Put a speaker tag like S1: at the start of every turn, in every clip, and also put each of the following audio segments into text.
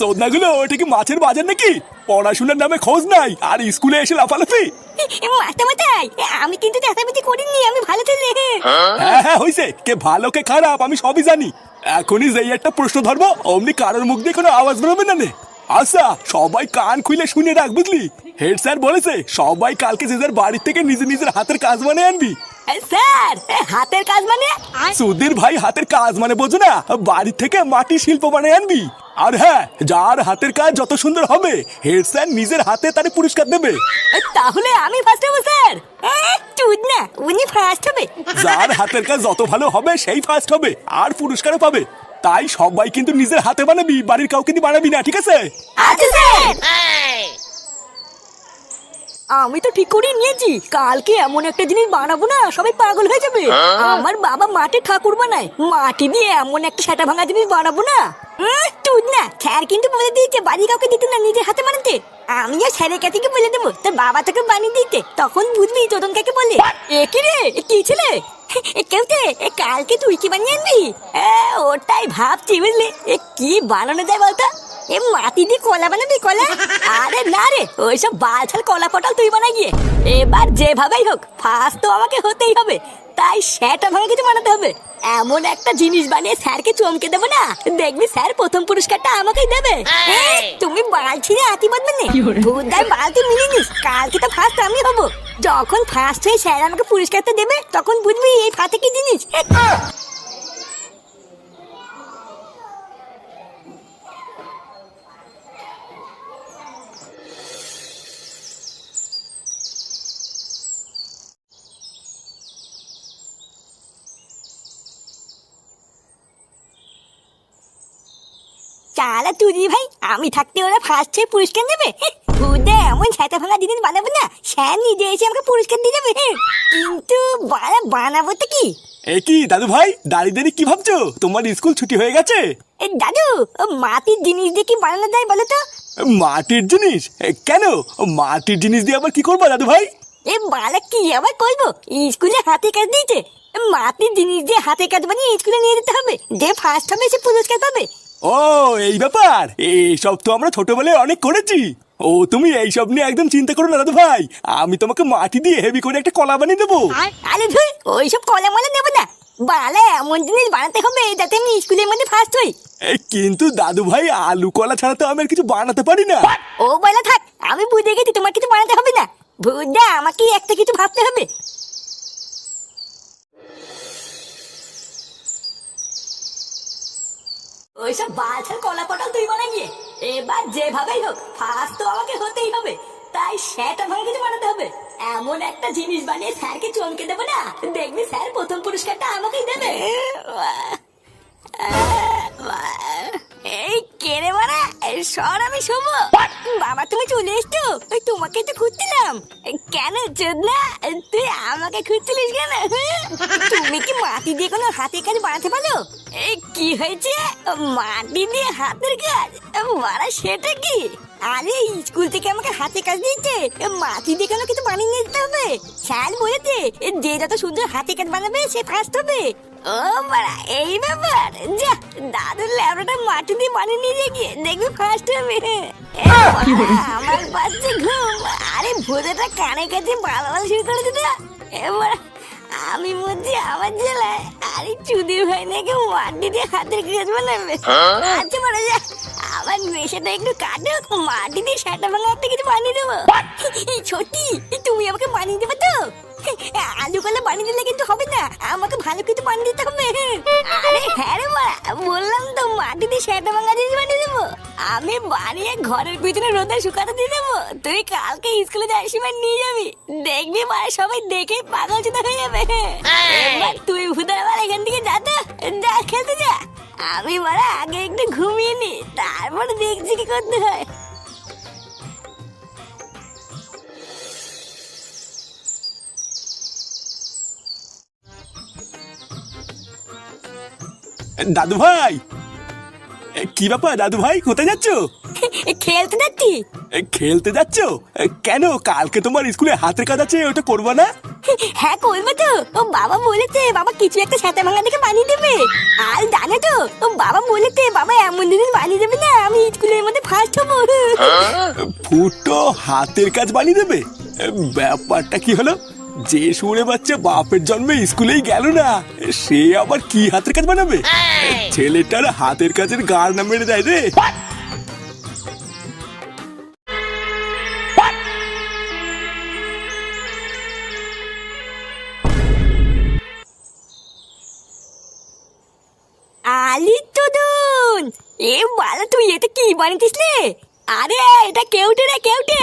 S1: চোদনাগুলো ওটা কি মাছের বাজার নাকি? পড়াশোনার নামে খোঁজ নাই আর স্কুলে এসে লাফালাফি।
S2: মাতামাতাই, আমি কিন্তু চেঁচামেচি করিনি, আমি ভালো ছেলে।
S1: হ্যাঁ হ্যাঁ হইছে, কে ভালো কে খারাপ আমি সবই জানি। এখনই যেই একটা প্রশ্ন ধরবো অমনি কারোর মুখ দিয়ে কোনো আওয়াজ বেরোবে না নে। আচ্ছা সবাই কান খুলে শুনে রাখ বুঝলি, হেড স্যার বলেছে সবাই কালকে যে যার বাড়ির থেকে নিজের নিজের হাতের কাজ বানিয়ে আনবি।
S2: স্যার, হাতের কাজ মানে?
S1: সুধীর ভাই, হাতের কাজ মানে বোঝো না, বাড়ি থেকে মাটির শিল্প বানিয়ে আনবি। আর হ্যাঁ, যার হাতের কাজ যত সুন্দর হবে হেড স্যার নিজের হাতে তার পুরস্কার দেবে।
S2: তাহলে আমি ফার্স্ট হবো স্যার? চুদ না, উনি ফার্স্ট হবে।
S1: যার হাতের কাজ যত ভালো হবে সেই ফার্স্ট হবে আর পুরস্কারও পাবে। তাই সবাই কিন্তু নিজের হাতে বানাবি, বাড়ির কাউকে দিয়ে বানাবি না, ঠিক আছে?
S2: আচ্ছা স্যার। আমি তো ঠিক করে নিয়েছি, কালকে এমন একটা জিনিস বানাবো না সবাই পাগল হয়ে যাবে। আমার বাবা মাঠে ঠাকুর বানায়, মাটি দিয়ে এমন একটা সেটা ভাঙা জিনিস বানাবো না। তুই না, স্যার কিন্তু বলে দিয়েছে বাড়ি কাউকে দিতে না, নিজের হাতে বানাতে। আমিও স্যারের কাছে বলে দেবো তোর বাবা তোকে বানিয়ে দিতে, তখন বুঝবি চোদন কাকে বলে। কি রে, কি ছেলে? কেউতে কালকে তুই কি বানিয়ে আনবি? ওটাই ভাবছি বুঝলি, কি বানানো যায় বলতো? মাটি দিয়ে কলা বানাবি? কলা? আরে না রে, ওইসব বালছাল কলা পটল তুই বানাই গিয়ে। এবার যেভাবেই হোক ফার্স্ট তো আমাকে হতেই হবে, তাই সেটা ভাঙা কিছু বানাতে হবে। এমন একটা জিনিস বানিয়ে স্যারকে চমকে দেবো না, দেখবি স্যার প্রথম পুরস্কারটা আমাকেই দেবে। তুমি বালছি রে আতি বদবে না, ভূতদার বালতি মিলিয়ে নিস, কালকে তো ফার্স্ট আমি হবো। যখন ফার্স্ট হয়ে স্যার আমাকে পুরস্কারটা দেবে তখন বুঝবি এই ফাতে কি জিনিস। চালা তুই ভাই, আমি থাকতে ওরা ফার্স্ট হয়ে পুরস্কার দেবে? ভূতে এমন ছাতা ভাঙা জিনিস বানাবো না স্যার নিজে এসে আমাকে পুরস্কার দিয়ে যাবে। কিন্তু বানাবো তো কি?
S1: এ কি দাদু ভাই, দাঁড়িয়ে দাঁড়িয়ে কি ভাবছো? তোমার স্কুল ছুটি হয়ে গেছে?
S2: দাদু, মাটির জিনিস দিয়ে কি বানানো যায় বলো তো?
S1: মাটির জিনিস? কেন মাটির জিনিস দিয়ে আবার কি করবো দাদু ভাই?
S2: বালা কি আবার করবো, স্কুলে হাতে কাজ দিয়েছে, মাটির জিনিস দিয়ে হাতে কাজ বানিয়ে স্কুলে নিয়ে যেতে হবে, যে ফার্স্ট হবে সে পুরস্কার পাবে।
S1: ও এই ব্যাপার, এইসব তো আমরা ছোটবেলায় অনেক করেছি। ও তুমি এইসব নিয়ে একদম চিন্তা করো না দাদু ভাই, আমি তোমাকে মাটি দিয়ে হেভি করে একটা কলা বানিয়ে দেবো।
S2: আরে ধুই, ওইসব কলা মলা নেবো না, বালা এমন জিনিস বানাতে হবে যাতে আমি স্কুলের মধ্যে ফার্স্ট হই।
S1: কিন্তু দাদু ভাই, আলু কলা ছাড়া তো আমি আর কিছু বানাতে পারি না।
S2: ও বলা থাক, আমি বুঝে গেছি তোমার কিছু বানাতে হবে না, বুঝা আমাকে একটা কিছু ভাবতে হবে। ওইসব বালছাল কলা পটল তুই বানাই গিয়ে, এবার যেভাবেই হোক ফার্স্ট তো আমাকে হতেই হবে, তাই সেটা ভাঙা কিছু বানাতে হবে। এমন একটা জিনিস বানিয়ে স্যারকে চমকে দেবো না, দেখবি স্যার প্রথম পুরস্কারটা আমাকেই দেবে। এই কেড়ে মারা সর, আমি শোবো। বাবা তুমি চলে এসছো, তোমাকে তো খুঁজছিলাম। কেন চোদনা, তুই আমাকে খুঁজছিলিস কেন? তুমি কি মাটি দিয়ে কোনো হাতের কাজ বানাতে পারো? এই কি হয়েছে, মাটি দিয়ে হাতের কাজ মারা, সেটা কি? আরে স্কুল থেকে আমাকে হাতে কাজ দিয়েছে, মাটি দিয়ে কেন কিছু বানিয়ে নিয়ে যেতে হবে। স্যার বলেছে যে যত সুন্দর হাতে কাজ বানাবে সে ফার্স্ট হবে। ও মারা, এই ব্যাপার। যা, দাদুর ল্যাবটা মাটি দিয়ে বানিয়ে নিয়ে গিয়ে দেখবি ফার্স্ট হবে। আমার বাচ্চা ঘুম, আরে ভোদাটা কানে কাছে ভালো ভালো শুরু করে দিত। এবার আমি মধ্যে আমার জেলায়, আরে চুদির ভাই নাকি মাটি দিয়ে হাতের কাজ বানাবে। আচ্ছা মারা যা, আমার নেশাটা একটু কাটো, মাটি দিয়ে সেটা ভাঙা একটা কিছু বানিয়ে দেবো। ছোটি, তুমি আমাকে বানিয়ে দেবে তো? আলু কলা বানিয়ে দিলে কিন্তু হবে না, আমাকে ভালো কিছু বানিয়ে দিতে হবে। আরে হ্যাঁ রে মা, বললাম তো মাটি দিয়ে সেটা ভাঙা জিনিস বানিয়ে দেবো। আমি বানিয়ে ঘরের পিছনে রোদে শুকাতে দিয়ে দেবো, তুই কালকে স্কুলে যাওয়ার সময় নিয়ে যাবি, দেখবি মা সবাই দেখে পাগল চোদা হয়ে যাবে। এবার তুই ভুদার আবার এখান থেকে যা খেলতে যা, আমি মারা আগে একটু ঘুমিয়ে নি, তারপর দেখছি কি করতে হয়।
S1: দাদু ভাই, কি ব্যাপার দাদু ভাই, কোথায় যাচ্ছ?
S2: খেলতে যাচ্ছি।
S1: খেলতে যাচ্ছ? কেন, কালকে তোমার স্কুলে হাতের কাজ আছে, ওটা করবা না?
S2: হ্যাঁ করবো তো, ও বাবা বলেছে বাবা কিছু একটা ছাতা ভাঙা দেখে বানিয়ে দেবে। আর জানো তো, ও বাবা বলেছে বাবা এমন জিনিস বানিয়ে দেবে না আমি স্কুলের মধ্যে ফার্স্ট হবো।
S1: ফুটো হাতের কাজ বানিয়ে দেবে? ব্যাপারটা কি হলো? যে শুনে বাচ্চা বাপের জন্মে স্কুলেই গেল না, সে আবার কি হাতের কাজ বানাবে? ছেলেটার হাতের কাজের গার না মেরে দেয় রে।
S2: আলি টুডুন, এ বালা তুই এটা কি বানিয়েছিস রে? আরে এটা কেউটে রে, কেউটে।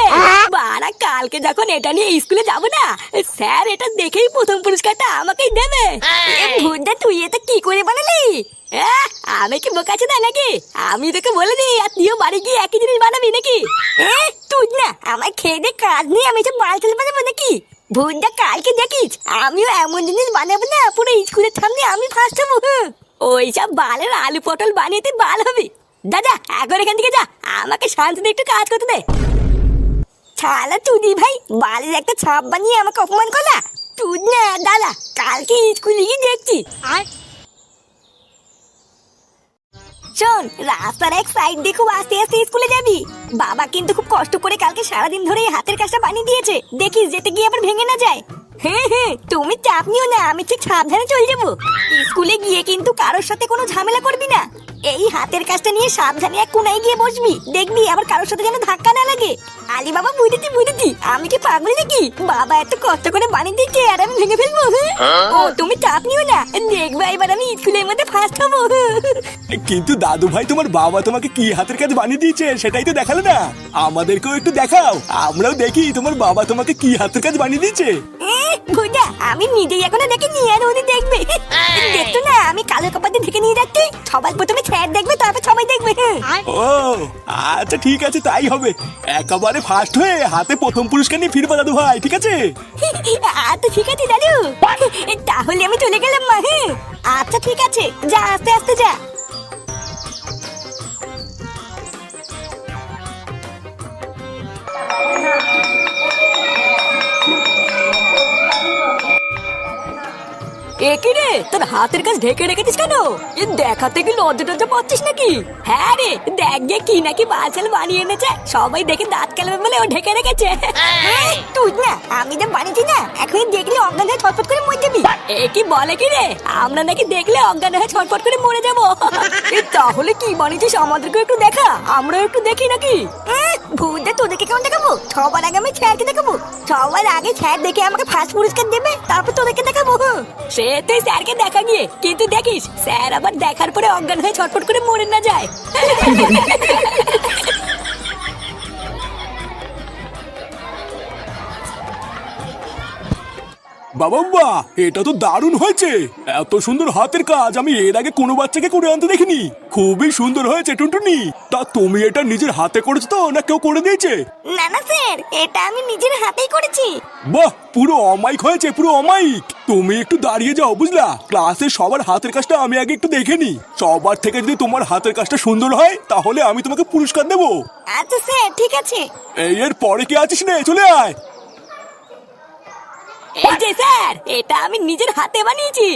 S2: বাড়া কালকে যখন এটা নিয়ে স্কুলে যাব না, স্যার এটা দেখেই প্রথম পুরস্কারটা আমাকেই দেবে। এ ভুদা তুই এটা কি করে বানালি? আমি কি বোকাচ্ছি না নাকি? আমি তোকে বলে দিই আর তুইও বাড়ি গিয়ে একই জিনিস বানাবি নাকি? তুই না আমার খেয়ে দে কাজ নিয়ে আমি সব বাল খেলে বানাবো নাকি? ভুদা কালকে দেখিস আমিও এমন জিনিস বানাবো না, পুরো স্কুলের সামনে আমি ফার্স্ট হবো। ওইসব বালের আলু পটল বানিয়ে তুই বাল হবি। দাদা এখন এখান থেকে যা, আমাকে শান্তিতে একটু কাজ করতে দে। ছালা তুই ভাই বালের একটা ছাপ বানিয়ে আমাকে অপমান করলা। তুই না দাদা কালকে স্কুলে গিয়ে দেখছি। শোন, রাস্তার এক সাইড দিয়ে খুব আস্তে আস্তে স্কুলে যাবি। বাবা কিন্তু খুব কষ্ট করে কালকে সারাদিন ধরে এই হাতের কাজটা বানিয়ে দিয়েছে, দেখিস যেতে গিয়ে আবার ভেঙে না যায়। হ্যাঁ হ্যাঁ, তুমি চাপ নিও না, আমি ঠিক সাবধানে চলে যাবো। স্কুলে গিয়ে কিন্তু কারোর সাথে কোনো ঝামেলা করবি না। এই হাতের কাজটা নিয়ে সাবধানে এক কোনায় গিয়ে বসবি, দেখবি আবার কারোর সাথে যেন ধাক্কা না লাগে। আলি বাবা বুঝেছি, আমি কি পাগল নাকি? বাবা এত কষ্ট করে বানিয়ে দিচ্ছে আর আমি ভেঙে ফেলবো? ও তুমি চাপ নিও না, দেখবে এবার আমি স্কুলের মধ্যে ফার্স্ট হবো।
S1: কিন্তু দাদু ভাই, তোমার বাবা তোমাকে কি হাতের কাজ বানিয়ে দিয়েছে সেটাই তো দেখালে না। আমাদেরকেও একটু দেখাও, আমরাও দেখি তোমার বাবা তোমাকে কি হাতের কাজ বানিয়ে দিয়েছে।
S2: ভুজা আমি নিজেই এখনো দেখিনি, আর উনি দেখবে। দেখতো না আমি কালো কাপড় দিয়ে ঢেকে নিয়ে যাচ্ছি, সবার প্রথমে স্যার দেখবে তারপর সবাই দেখবে।
S1: ও আচ্ছা ঠিক আছে, তাই হবে। একেবারে ফার্স্ট হয়ে হাতে প্রথম পুরস্কার নিয়ে ফিরবা দাদু ভাই, ঠিক আছে?
S2: আচ্ছা ঠিক আছে দাদু, তাহলে আমি চলে গেলাম মা। হ্যাঁ আচ্ছা ঠিক আছে, যা আস্তে আস্তে যা। একই রে, তোর হাতের কাজ ঢেকে রেখেছিস কেন? দেখাতে কি লজ্জা টজ্জা পাচ্ছিস নাকি? হ্যাঁ রে, দেখ গে কি নাকি বালছাল বানিয়ে এনেছে, সবাই দেখে দাঁত কেলাবে বলে ও ঢেকে রেখেছে। তুই না আমি যা বানিয়েছি না, এখনই দেখলে অজ্ঞান হয়ে ছটফট করে মরে যাবি। এ কি বলে কি রে, আমরা নাকি দেখলে অজ্ঞান হয়ে ছটফট করে মরে যাবো? তাহলে কি বানিয়েছিস আমাদেরকে একটু দেখা, আমরাও একটু দেখি নাকি? ভূতটা তোদেরকে কেমন দেখাবো? সবার আগে আমি স্যারকে দেখাবো, সবার আগে স্যার দেখে আমাকে ফার্স্ট পুরস্কার দেবে, তারপর তোদেরকে দেখাবো। সে তুই স্যারকে দেখা গিয়ে, কিন্তু দেখিস স্যার আবার দেখার পরে অজ্ঞান হয়ে ছটফট করে মরে না যায়।
S1: বাবা এটা তো দারুণ হয়েছে। এত সুন্দর হাতের কাজ আমি এর আগে কোনো বাচ্চাকে করে আনতে দেখিনি। খুবই সুন্দর হয়েছে টুনটুনি। তা তুমি এটা নিজের হাতে করেছো তো না কেউ করে দিয়েছে?
S2: না না স্যার, এটা আমি নিজের হাতেই করেছি।
S1: বাহ, পুরো অমাইক হয়েছে, পুরো অমাইক। তুমি একটু দাঁড়িয়ে যাও বুঝলা, ক্লাসে সবার হাতের কাজটা আমি আগে একটু দেখে নি। সবার থেকে যদি তোমার হাতের কাজটা সুন্দর হয় তাহলে আমি তোমাকে পুরস্কার দেবো।
S2: আচ্ছা স্যার ঠিক আছে।
S1: এর পরে কি আছিস রে, চলে আয়।
S2: এই যে স্যার, এটা আমি নিজের হাতে বানিয়েছি।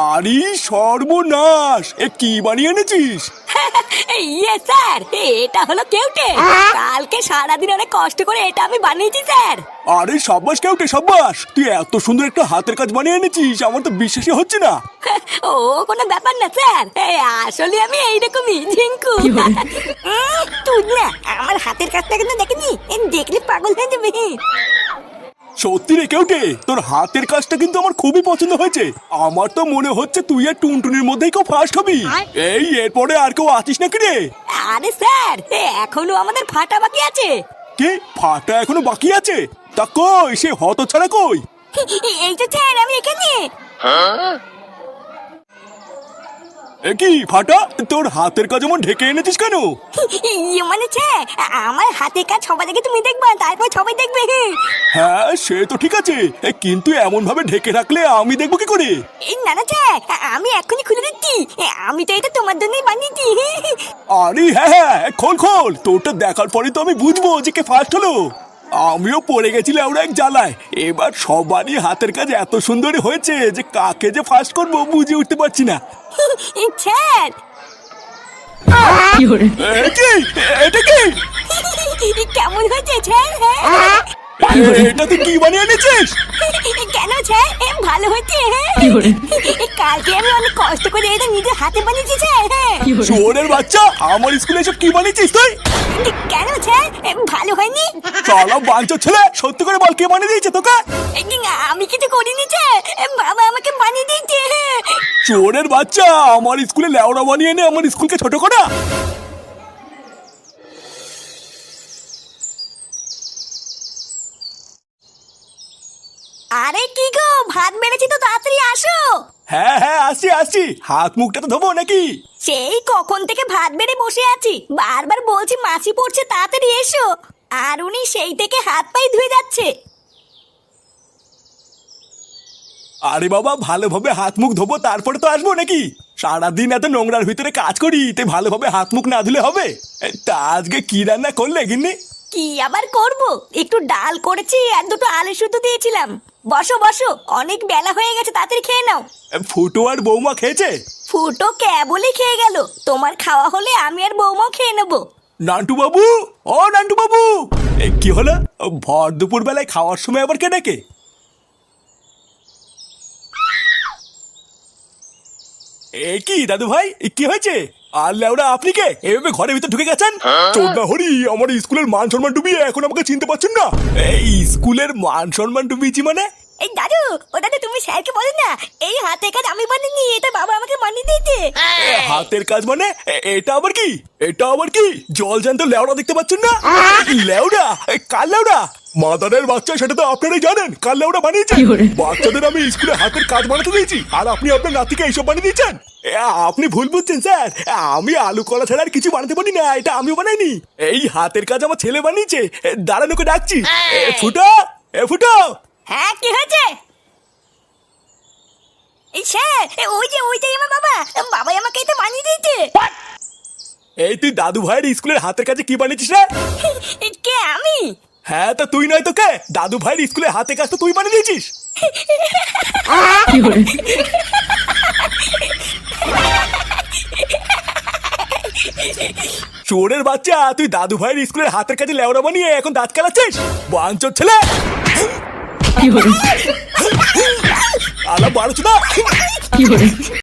S1: আরে সর্বনাশ, এ কি বানিয়ে এনেছিস?
S2: ইয়ে স্যার, এটা হলো কেউটে। কালকে সারাদিন অনেক কষ্ট করে এটা আমি বানিয়েছি স্যার।
S1: আরে সাব্বাস কেউটে, সাব্বাস। তুই এত সুন্দর একটা হাতের কাজ বানিয়ে এনেছিস, আমার তো বিশ্বাসই হচ্ছে না।
S2: ও কোনো ব্যাপার না স্যার, আসলে আমি এইরকমই ঝিঙ্কু। তুই না আমার হাতের কাজটা কিন্তু দেখেনি, দেখলে পাগল হয়ে যাবে।
S1: সত্যি রে কেউটে, তোর হাতের কাজটা কিন্তু আমার খুবই পছন্দ হয়েছে। আমার তো মনে হচ্ছে তুই আর টুনটুনির মধ্যেই কেউ ফার্স্ট হবি। এই এরপরে আর কেউ আছিস নাকি রে?
S2: আরে স্যার, এখনো আমাদের ফাটা বাকি আছে।
S1: কে ফাটা এখনো বাকি আছে? তা কই সে হতছাড়া কই?
S2: এই তো স্যার আমি এখানে।
S1: কি ফাটা, তোর হাতের কাজ এমন ঢেকে এনেছিস কেন?
S2: মানে স্যার, আমার হাতের কাজ সবাই দেখে তুমি দেখবা, তারপর সবাই দেখবে।
S1: হ্যাঁ সে তো ঠিক আছে, কিন্তু এমন ভাবে ঢেকে রাখলে আমি দেখবো কি করে?
S2: এই না না স্যার, আমি এখনই খুলে দিচ্ছি, আমি তো এটা তোমার জন্যই বানিয়েছি।
S1: আরে হ্যাঁ, খোল খোল, তোরটা দেখার পরে তো আমি বুঝবো যে কে ফার্স্ট হলো। আমিও পড়ে গেছিলাম ওরা এক জ্বালায়। এবার সবারই হাতের কাজ এত সুন্দরই হয়েছে যে কাকে যে ফার্স্ট করবো বুঝে উঠতে পারছি না।
S2: স্যার
S1: এটা কি?
S2: কেমন হয়েছে স্যার?
S1: এটা তুই কি বানিয়ে এনেছিস?
S2: কেন স্যার ভালো হচ্ছে? কালকে আমি অনেক কষ্ট করে এটা নিজের হাতে বানিয়েছি স্যার।
S1: চোরের বাচ্চা, আমার স্কুলে এসব কি বানিয়েছিস তুই?
S2: কেন স্যার ভালো হয়নি?
S1: শালা বাঞ্চোর ছেলে, সত্যি করে বল কে বানিয়ে দিয়েছে তোকে?
S2: আমি কিছু করিনি স্যার, বাবা আমাকে বানিয়ে দিয়েছে।
S1: চোরের বাচ্চা, আমার স্কুলে লেওড়া বানিয়ে এনে আমার স্কুলকে ছোট করা।
S2: আরে কি গো, ভাত বেড়েছি তো, তাড়াতাড়ি আসো।
S1: হ্যাঁ হ্যাঁ, আসছি আসছি, হাত মুখটা তো ধোবো নাকি?
S2: সেই কখন থেকে ভাত বেড়ে বসে আছি, বারবার বলছি মাছি পড়ছে তাড়াতাড়ি এসো, আর উনি সেই থেকে হাত পায়ে ধুয়ে যাচ্ছে।
S1: আরে বাবা, ভালোভাবে হাত মুখ ধোবো তারপরে তো আসবো নাকি? সারাদিন এত নোংরার ভিতরে কাজ করি, তাই ভালোভাবে হাত মুখ না ধুলে হবে? তা আজকে কি রান্না করলে গিন্নি?
S2: কি আবার করব, একটু ডাল করেছি আর দুটো আলু সুদ্ধ দিয়েছিলাম। বসো বসো, অনেক বেলা হয়ে গেছে, তাড়াতাড়ি খেয়ে নাও।
S1: ফুটো আর বৌমা খেয়েছে?
S2: ফুটো কেবলই খেয়ে গেল, তোমার খাওয়া হলে আমি আর বৌমাও খেয়ে নেবো।
S1: নান্টু বাবু, ও নান্টু বাবু, কি হলো? ভর দুপুর বেলায় খাওয়ার সময় আবার কে ডাকে? এ কি দাদু ভাই, কি হয়েছে? আর লেওরা আপনি কে এভাবে ঘরের ভিতর ঢুকে গেছেন? চোদ্দা হরি, আমার স্কুলের মান সম্মান ডুবিয়ে এখন আমাকে চিনতে পারছেন না? এই স্কুলের মান সম্মান ডুবিয়েছি মানে?
S2: এই দাদু, ও দাদু তুমি স্যারকে বলো না, এই হাতে কাজ আমি বানিয়ে, এটা বাবা আমাকে বানিয়ে দিয়েছে।
S1: হাতের কাজ মানে? এটা আবার কি? এটা আবার কি জল জ্যান্ত লেওড়া দেখতে পাচ্ছেন না? লেওড়া? কার লেওড়া? মাদারের বাচ্চা, সেটা তো আপনারাই জানেন কার লেওড়া বানিয়েছে। বাচ্চাদের আমি স্কুলে হাতের কাজ বানাতে দিয়েছি, আর আপনি আপনার নাতিকে এইসব বানিয়ে দিয়েছেন। আপনি ভুল বুঝছেন স্যার, আমি আলু কলা ছাড়া আর কিছু বানাতে পারি না, এটা আমি বানাইনি। এই হাতের কাজ আমার ছেলে বানিয়েছে। দাঁড়ানোকে ডাকছি। ফুটো, ফুটো।
S2: হ্যাঁ কি হয়েছে? এই স্যার, ওইটাই আমার বাবা, বাবাই আমাকে এটা বানিয়ে দিয়েছে।
S1: এই তুই দাদু ভাইয়ের স্কুলের হাতের কাজে কি বানিয়েছিস রে?
S2: কে আমি?
S1: হ্যাঁ, তা তুই নয় তো কে? দাদু ভাইয়ের স্কুলের হাতের কাজ তো তুই বানিয়ে দিয়েছিস। চোরের বাচ্চা, তুই দাদু ভাইয়ের স্কুলের হাতের কাজে লেওড়া বানিয়ে এখন দাঁত কালাচ্ছিস? বাঞ্চোর ছেলে। আলা বারোচোদা।